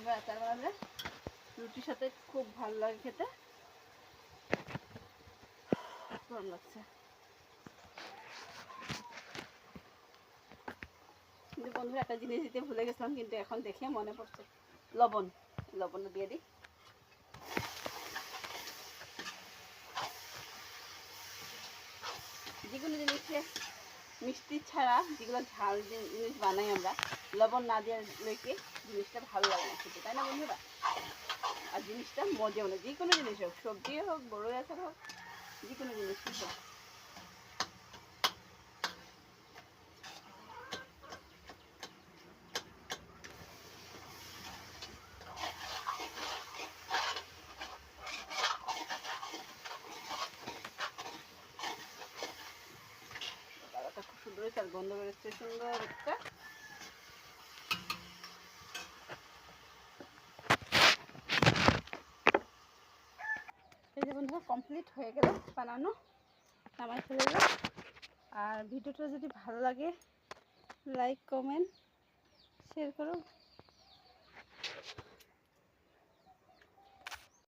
কুমড়া আচার বানালে রুটির সাথে খুব ভালো লাগে খেতে। ভালো লাগছে। কিন্তু বন্ধুরা একটা জিনিস দিতে ভুলে গেছিলাম, কিন্তু এখন দেখে মনে পড়ছে, লবণ দিয়ে দিই। যেগুলো জিনিসে মিষ্টি ছাড়া যেগুলো ঝাল জিনিস বানাই আমরা, লবণ না দিয়ে লেগে জিনিসটা ভালো লাগে না খেতে, তাই না বন্ধুরা? আর জিনিসটা মজা মানে যে কোনো জিনিস হোক, সবজি হোক, বড় আচার হোক, যে কোনো জিনিসই হোক। খুব সুন্দর হয়েছে, আর গন্ধ বেরোচ্ছে সুন্দর একটা। এই যে বন্ধুরা কমপ্লিট হয়ে গেল বানানো, নামাই ফেলে গেল। আর ভিডিওটা যদি ভালো লাগে লাইক কমেন্ট শেয়ার করো।